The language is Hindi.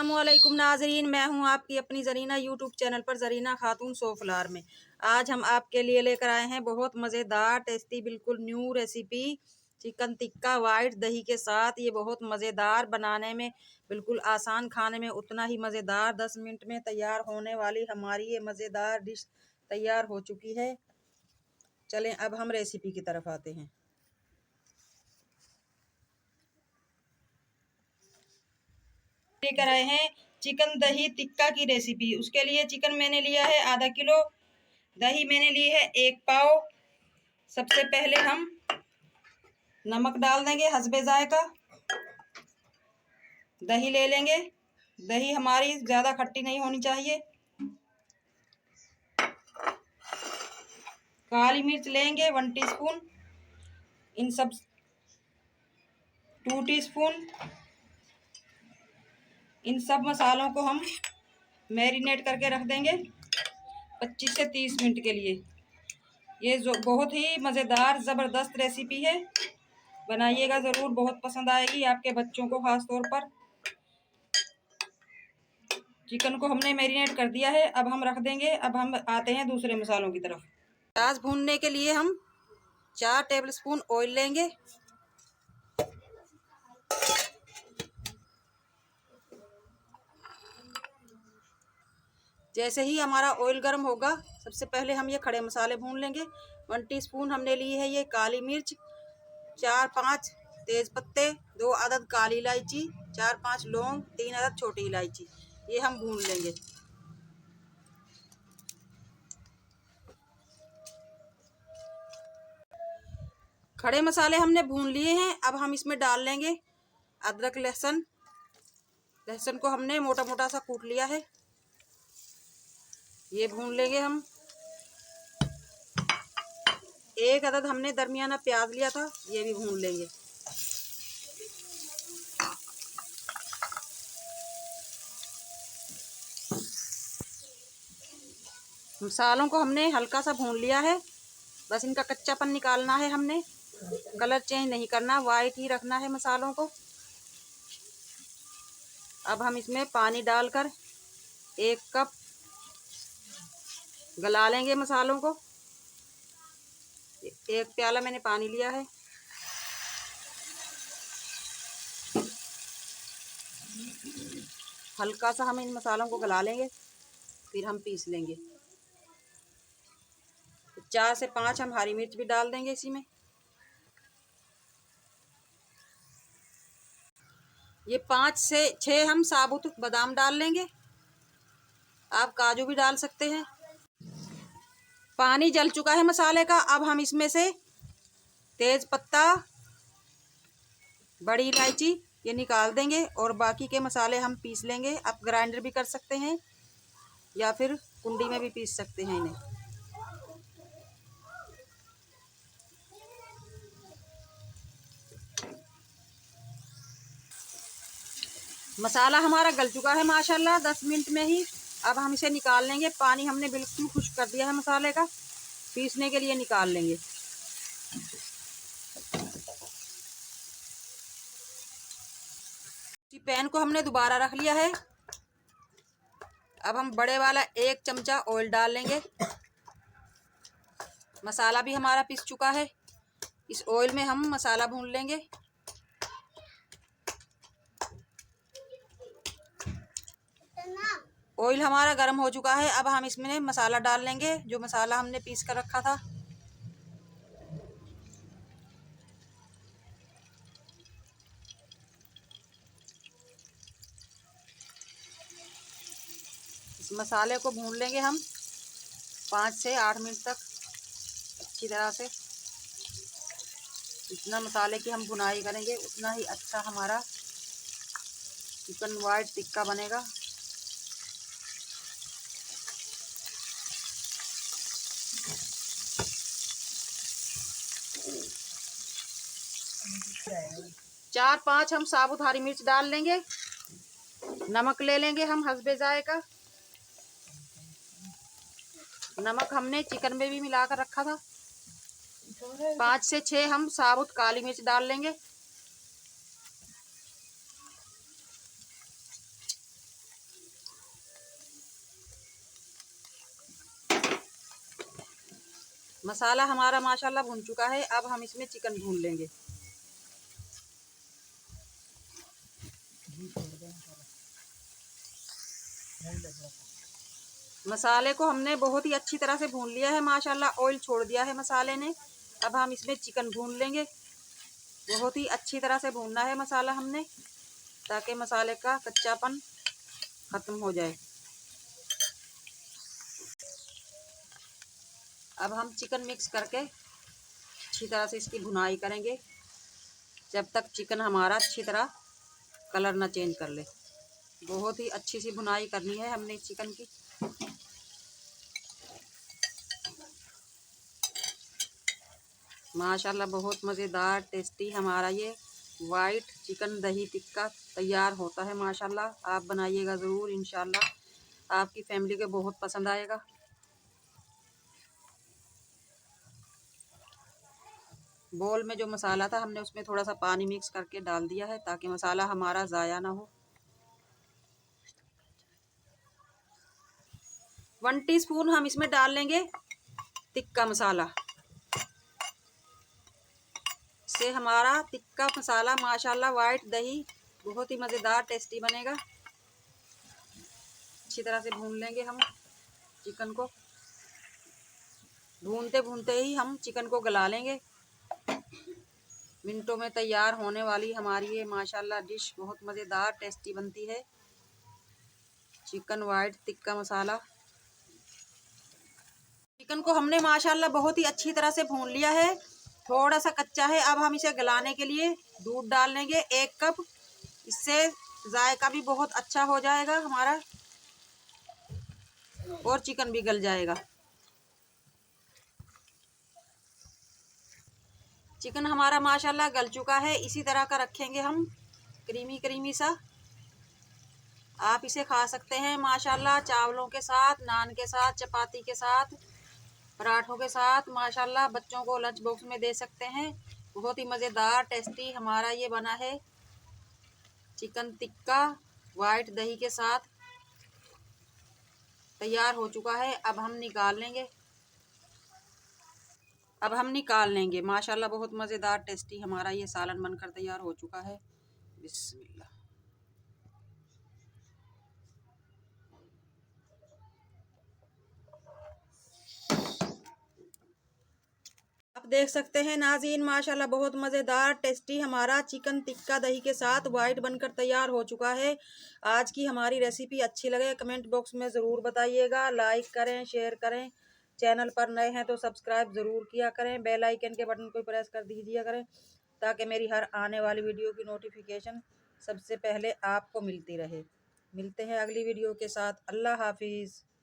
अस्सलामुअलैकुम नाजरीन, मैं हूं आपकी अपनी जरीना यूट्यूब चैनल पर जरीना खातून सोफलार में। आज हम आपके लिए लेकर आए हैं बहुत मज़ेदार टेस्टी बिल्कुल new recipe chicken tikka white दही के साथ। ये बहुत मज़ेदार, बनाने में बिल्कुल आसान, खाने में उतना ही मज़ेदार। 10 मिनट में तैयार होने वाली हमारी ये मज़ेदार डिश तैयार हो चुकी है। चलें अब हम रेसिपी की तरफ आते हैं। लेकर आए हैं चिकन दही टिक्का की रेसिपी। उसके लिए चिकन मैंने लिया है आधा किलो, दही मैंने ली है 1 पाव। सबसे पहले हम नमक डाल देंगे हस्बे जायका। दही ले लेंगे, दही हमारी ज़्यादा खट्टी नहीं होनी चाहिए। काली मिर्च लेंगे 1 टीस्पून, इन सब 2 टीस्पून। इन सब मसालों को हम मैरिनेट करके रख देंगे 25 से 30 मिनट के लिए। ये जो बहुत ही मज़ेदार ज़बरदस्त रेसिपी है, बनाइएगा ज़रूर, बहुत पसंद आएगी आपके बच्चों को ख़ास तौर पर। चिकन को हमने मैरिनेट कर दिया है, अब हम रख देंगे। अब हम आते हैं दूसरे मसालों की तरफ। प्याज भूनने के लिए हम 4 टेबलस्पून ऑयल लेंगे। जैसे ही हमारा ऑयल गर्म होगा, सबसे पहले हम ये खड़े मसाले भून लेंगे। 1 टीस्पून हमने ली है ये काली मिर्च, 4-5 तेज पत्ते, 2 अदद काली इलायची, 4-5 लौंग, 3 अदद छोटी इलायची, ये हम भून लेंगे। खड़े मसाले हमने भून लिए हैं। अब हम इसमें डाल लेंगे अदरक लहसुन। लहसुन को हमने मोटा मोटा सा कूट लिया है, ये भून लेंगे हम। 1 अदद हमने दरमियाना प्याज लिया था, ये भी भून लेंगे। मसालों को हमने हल्का सा भून लिया है, बस इनका कच्चापन निकालना है हमने। कलर चेंज नहीं करना, वाइट ही रखना है मसालों को। अब हम इसमें पानी डालकर 1 कप गला लेंगे मसालों को। 1 प्याला मैंने पानी लिया है। हल्का सा हम इन मसालों को गला लेंगे, फिर हम पीस लेंगे। 4 से 5 हम हरी मिर्च भी डाल देंगे इसी में। ये 5 से 6 हम साबुत बादाम डाल लेंगे, आप काजू भी डाल सकते हैं। पानी जल चुका है मसाले का। अब हम इसमें से तेज पत्ता, बड़ी इलायची ये निकाल देंगे और बाकी के मसाले हम पीस लेंगे। आप ग्राइंडर भी कर सकते हैं या फिर कुंडी में भी पीस सकते हैं इन्हें। मसाला हमारा गल चुका है माशाल्लाह 10 मिनट में ही। अब हम इसे निकाल लेंगे। पानी हमने बिल्कुल खुश्क कर दिया है मसाले का, पीसने के लिए निकाल लेंगे। पैन को हमने दोबारा रख लिया है। अब हम बड़े वाला 1 चमचा ऑयल डाल लेंगे। मसाला भी हमारा पिस चुका है, इस ऑयल में हम मसाला भून लेंगे। ऑयल हमारा गर्म हो चुका है। अब हम इसमें मसाला डाल लेंगे, जो मसाला हमने पीस कर रखा था। इस मसाले को भून लेंगे हम 5 से 8 मिनट तक अच्छी तरह से। जितना मसाले की हम भुनाई करेंगे उतना ही अच्छा हमारा चिकन वाइट टिक्का बनेगा। चार 5 हम साबुत हरी मिर्च डाल लेंगे। नमक ले लेंगे हम हस्बे जायका। नमक हमने चिकन में भी मिलाकर रखा था। 5 से 6 हम साबुत काली मिर्च डाल लेंगे। मसाला हमारा माशाल्लाह भून चुका है। अब हम इसमें चिकन भून लेंगे। मसाले को हमने बहुत ही अच्छी तरह से भून लिया है माशाल्लाह, ऑयल छोड़ दिया है मसाले ने। अब हम इसमें चिकन भून लेंगे। बहुत ही अच्छी तरह से भूनना है मसाला हमने, ताकि मसाले का कच्चापन खत्म हो जाए। अब हम चिकन मिक्स करके अच्छी तरह से इसकी भुनाई करेंगे, जब तक चिकन हमारा अच्छी तरह कलर ना चेंज कर ले। बहुत ही अच्छी सी भुनाई करनी है हमने चिकन की। माशाल्लाह बहुत मज़ेदार टेस्टी हमारा ये वाइट चिकन दही टिक्का तैयार होता है माशाल्लाह। आप बनाइएगा ज़रूर, इंशाल्लाह आपकी फैमिली को बहुत पसंद आएगा। बोल में जो मसाला था हमने उसमें थोड़ा सा पानी मिक्स करके डाल दिया है, ताकि मसाला हमारा ज़ाया ना हो। 1 टीस्पून हम इसमें डाल लेंगे टिक्का मसाला। से हमारा टिक्का मसाला माशाल्लाह वाइट दही बहुत ही मज़ेदार टेस्टी बनेगा। अच्छी तरह से भून लेंगे हम चिकन को। भूनते भूनते ही हम चिकन को गला लेंगे। मिनटों में तैयार होने वाली हमारी ये माशाल्लाह डिश बहुत मज़ेदार टेस्टी बनती है, chicken white tikka masala. Chicken को हमने माशाल्लाह बहुत ही अच्छी तरह से भून लिया है। थोड़ा सा कच्चा है। अब हम इसे गलाने के लिए दूध डाल लेंगे 1 कप। इससे जायका भी बहुत अच्छा हो जाएगा हमारा, और चिकन भी गल जाएगा। चिकन हमारा माशाल्लाह गल चुका है। इसी तरह का रखेंगे हम, क्रीमी क्रीमी सा। आप इसे खा सकते हैं माशाल्लाह चावलों के साथ, नान के साथ, चपाती के साथ, पराठों के साथ। माशाल्लाह बच्चों को लंच बॉक्स में दे सकते हैं। बहुत ही मज़ेदार टेस्टी हमारा ये बना है चिकन टिक्का वाइट दही के साथ। तैयार हो चुका है। अब हम निकाल लेंगे। माशाल्लाह बहुत मज़ेदार टेस्टी हमारा ये सालन बनकर तैयार हो चुका है। बिस्मिल्लाह। आप देख सकते हैं नाज़रीन, माशाल्लाह बहुत मज़ेदार टेस्टी हमारा चिकन टिक्का दही के साथ वाइट बनकर तैयार हो चुका है। आज की हमारी रेसिपी अच्छी लगे कमेंट बॉक्स में ज़रूर बताइएगा। लाइक करें, शेयर करें। चैनल पर नए हैं तो सब्सक्राइब ज़रूर किया करें। बेल आइकन के बटन को प्रेस कर दीजिए करें, ताकि मेरी हर आने वाली वीडियो की नोटिफिकेशन सबसे पहले आपको मिलती रहे। मिलते हैं अगली वीडियो के साथ। अल्लाह हाफिज़।